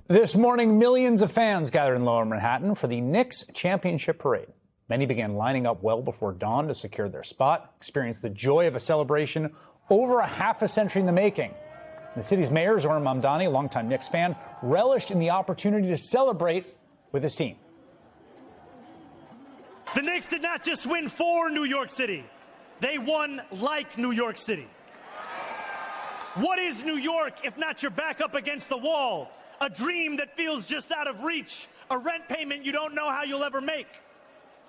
This morning, millions of fans gathered in Lower Manhattan for the Knicks championship parade. Many began lining up well before dawn to secure their spot, experience the joy of a celebration over a half a century in the making. The city's mayor, Zohran Mamdani, a longtime Knicks fan, relished in the opportunity to celebrate with his team. The Knicks did not just win for New York City. They won like New York City. What is New York if not your back up against the wall? A dream that feels just out of reach, a rent payment you don't know how you'll ever make.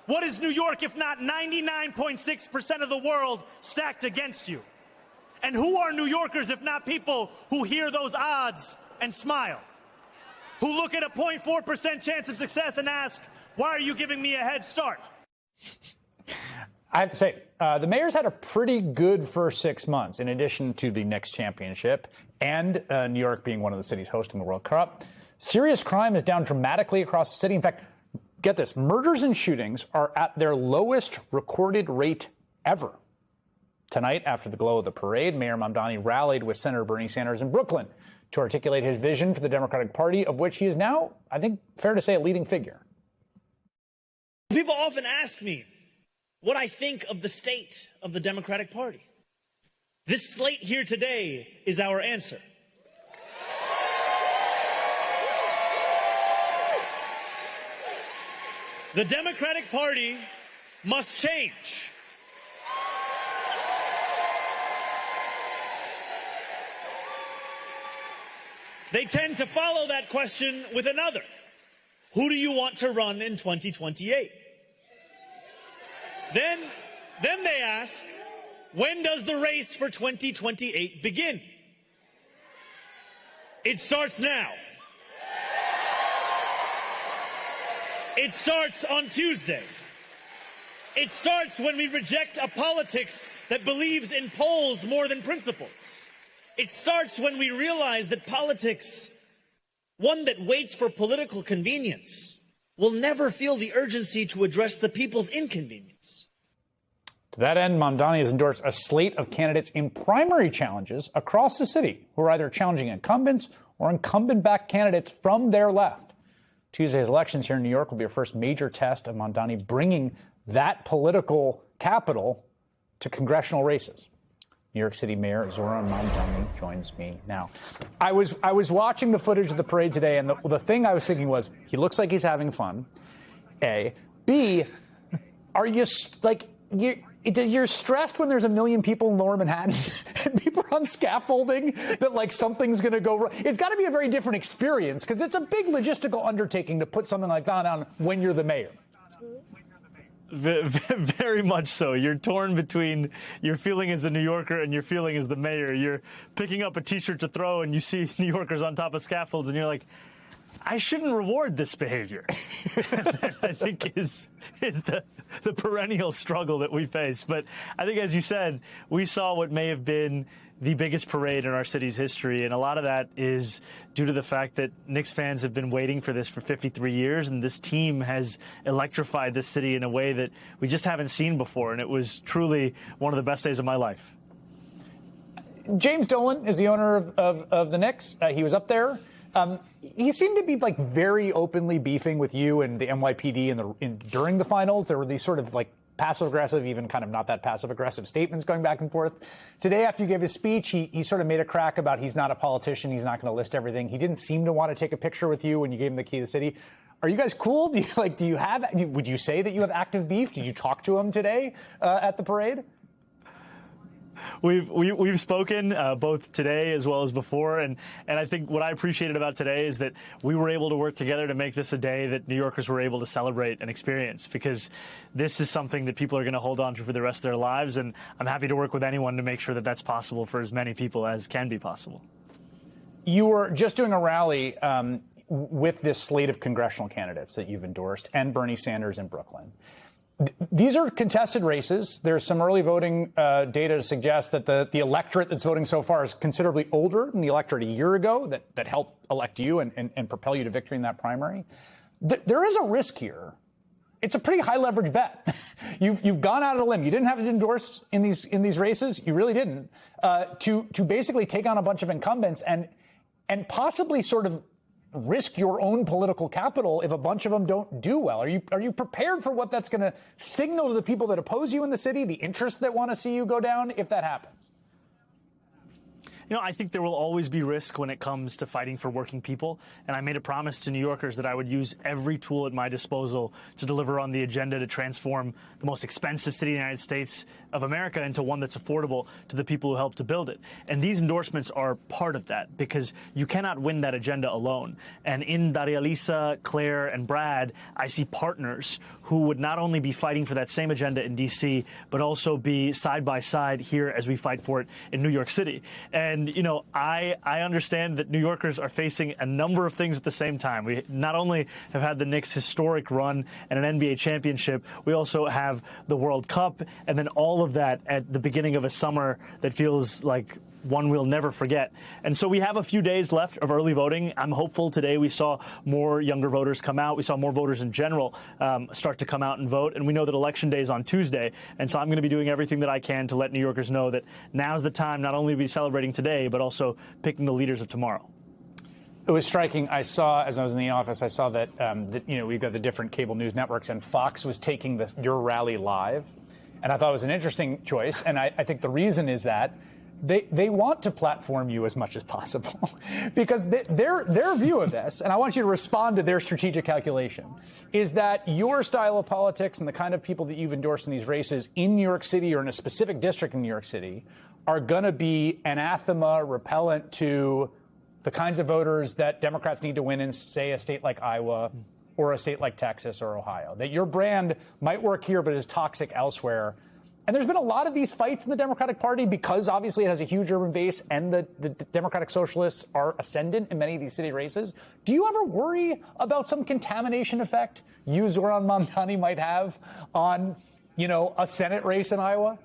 What is New York if not 99.6% of the world stacked against you? And who are New Yorkers if not people who hear those odds and smile? Who look at a 0.4% chance of success and ask, why are you giving me a head start? I have to say, the Mayor's had a pretty good first 6 months, in addition to the Knicks championship and New York being one of the cities hosting the World Cup. Serious crime is down dramatically across the city. In fact, get this, murders and shootings are at their lowest recorded rate ever. Tonight, after the glow of the parade, Mayor Mamdani rallied with Senator Bernie Sanders in Brooklyn to articulate his vision for the Democratic Party, of which he is now, I think, fair to say, a leading figure. People often ask me what I think of the state of the Democratic Party. This slate here today is our answer. The Democratic Party must change. They tend to follow that question with another. Who do you want to run in 2028? Then they ask, when does the race for 2028 begin? It starts now. It starts on Tuesday. It starts when we reject a politics that believes in polls more than principles. It starts when we realize that politics, one that waits for political convenience, will never feel the urgency to address the people's inconvenience. To that end, Mamdani has endorsed a slate of candidates in primary challenges across the city who are either challenging incumbents or incumbent-backed candidates from their left. Tuesday's elections here in New York will be a first major test of Mamdani bringing that political capital to congressional races. New York City Mayor Zohran Mamdani joins me now. I was watching the footage of the parade today, and the thing I was thinking was, he looks like he's having fun, A. B, are you, you're stressed when there's a million people in Lower Manhattan and people are on scaffolding that, like, something's going to go wrong? It's got to be a very different experience because it's a big logistical undertaking to put something like that on when you're the mayor. Very much so. You're torn between your feeling as a New Yorker and your feeling as the mayor. You're picking up a T-shirt to throw and you see New Yorkers on top of scaffolds and you're like, I shouldn't reward this behavior. I think is the perennial struggle that we face. But I think, as you said, we saw what may have been the biggest parade in our city's history, and a lot of that is due to the fact that Knicks fans have been waiting for this for 53 years, and this team has electrified this city in a way that we just haven't seen before, and it was truly one of the best days of my life. James Dolan is the owner of the Knicks. He was up there. He seemed to be, like, very openly beefing with you and the NYPD during the finals. There were these sort of, like, passive-aggressive, even kind of not that passive-aggressive statements going back and forth. Today, after you gave his speech, he sort of made a crack about he's not a politician, he's not going to list everything. He didn't seem to want to take a picture with you when you gave him the key to the city. Are you guys cool? Would you say that you have active beef? Did you talk to him today at the parade? We've spoken both today as well as before, and I think what I appreciated about today is that we were able to work together to make this a day that New Yorkers were able to celebrate and experience, because this is something that people are going to hold on to for the rest of their lives, and I'm happy to work with anyone to make sure that that's possible for as many people as can be possible. You were just doing a rally with this slate of congressional candidates that you've endorsed and Bernie Sanders in Brooklyn. These are contested races. There's some early voting data to suggest that the electorate that's voting so far is considerably older than the electorate a year ago that helped elect you and propel you to victory in that primary. There is a risk here. It's a pretty high leverage bet. You've gone out on a limb. You didn't have to endorse in these races. You really didn't. To basically take on a bunch of incumbents and possibly sort of, you know, risk your own political capital if a bunch of them don't do well? Are you prepared for what that's going to signal to the people that oppose you in the city, the interests that want to see you go down, if that happens? You know, I think there will always be risk when it comes to fighting for working people. And I made a promise to New Yorkers that I would use every tool at my disposal to deliver on the agenda to transform the most expensive city in the United States of America into one that's affordable to the people who helped to build it. And these endorsements are part of that, because you cannot win that agenda alone. And in Daria Lisa, Claire, and Brad, I see partners who would not only be fighting for that same agenda in D.C., but also be side by side here as we fight for it in New York City. And, you know, I understand that New Yorkers are facing a number of things at the same time. We not only have had the Knicks' historic run and an NBA championship, we also have the World Cup, and then all of that at the beginning of a summer that feels like one we'll never forget. And so we have a few days left of early voting. I'm hopeful today we saw more younger voters come out. We saw more voters in general start to come out and vote. And we know that Election Day is on Tuesday. And so I'm going to be doing everything that I can to let New Yorkers know that now's the time not only to be celebrating today, but also picking the leaders of tomorrow. It was striking. I saw, as I was in the office, I saw that, we've got the different cable news networks, and Fox was taking your rally live. And I thought it was an interesting choice. And I think the reason is that they want to platform you as much as possible because their view of this, and I want you to respond to their strategic calculation, is that your style of politics and the kind of people that you've endorsed in these races in New York City or in a specific district in New York City are going to be anathema, repellent to the kinds of voters that Democrats need to win in, say, a state like Iowa or a state like Texas or Ohio. That your brand might work here but is toxic elsewhere. And there's been a lot of these fights in the Democratic Party because obviously it has a huge urban base and the Democratic Socialists are ascendant in many of these city races. Do you ever worry about some contamination effect you, Zoran Mamdani, might have on, a Senate race in Iowa?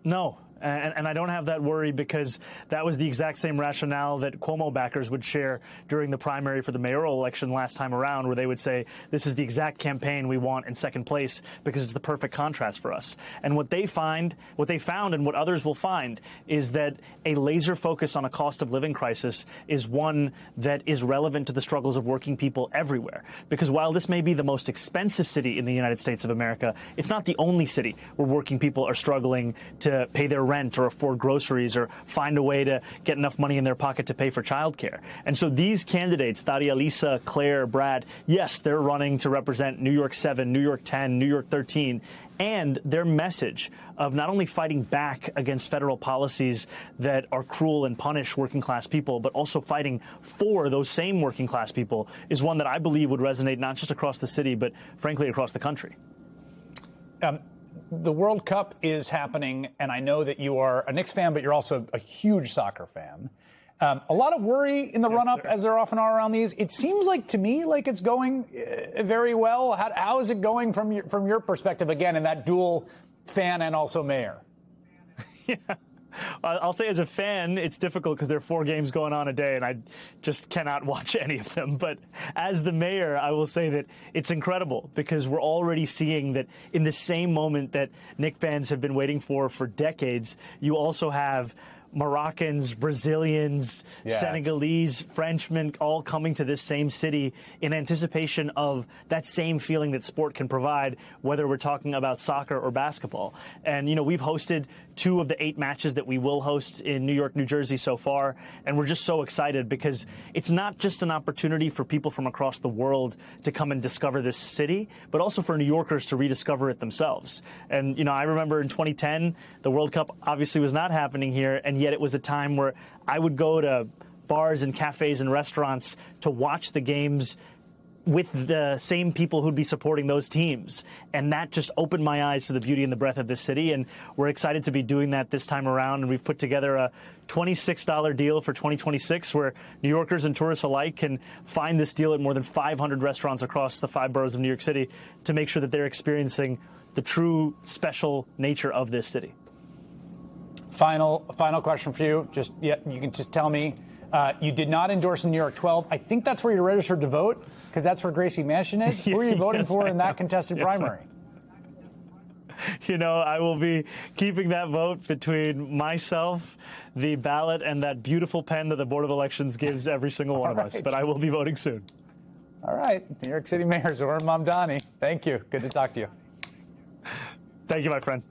No. And I don't have that worry because that was the exact same rationale that Cuomo backers would share during the primary for the mayoral election last time around, where they would say, this is the exact campaign we want in second place because it's the perfect contrast for us. And what they found and what others will find is that a laser focus on a cost of living crisis is one that is relevant to the struggles of working people everywhere. Because while this may be the most expensive city in the United States of America, it's not the only city where working people are struggling to pay their rent or afford groceries or find a way to get enough money in their pocket to pay for childcare. And so these candidates, Daria Lisa, Claire, Brad, yes, they're running to represent New York 7, New York 10, New York 13. And their message of not only fighting back against federal policies that are cruel and punish working class people, but also fighting for those same working class people is one that I believe would resonate not just across the city, but frankly across the country. The World Cup is happening, and I know that you are a Knicks fan, but you're also a huge soccer fan. A lot of worry in the run-up, as there often are around these. It seems like to me like it's going very well. How is it going from your perspective, again, in that dual fan and also mayor? Yeah. I'll say as a fan, it's difficult because there are 4 games going on a day, and I just cannot watch any of them. But as the mayor, I will say that it's incredible because we're already seeing that in the same moment that Knicks fans have been waiting for decades, you also have Moroccans, Brazilians, Senegalese, Frenchmen all coming to this same city in anticipation of that same feeling that sport can provide, whether we're talking about soccer or basketball. And, we've hosted 2 of the 8 matches that we will host in New York, New Jersey so far. And we're just so excited because it's not just an opportunity for people from across the world to come and discover this city, but also for New Yorkers to rediscover it themselves. And, I remember in 2010, the World Cup obviously was not happening here, and yet it was a time where I would go to bars and cafes and restaurants to watch the games with the same people who'd be supporting those teams. And that just opened my eyes to the beauty and the breadth of this city. And we're excited to be doing that this time around. And we've put together a $26 deal for 2026 where New Yorkers and tourists alike can find this deal at more than 500 restaurants across the 5 boroughs of New York City to make sure that they're experiencing the true special nature of this city. Final question for you. You can just tell me. You did not endorse the New York 12. I think that's where you're registered to vote, because that's where Gracie Manchin is. Who are you voting for in that contested primary? I will be keeping that vote between myself, the ballot, and that beautiful pen that the Board of Elections gives every single one of us. But I will be voting soon. All right. New York City Mayor Zohran Mamdani, thank you. Good to talk to you. Thank you, my friend.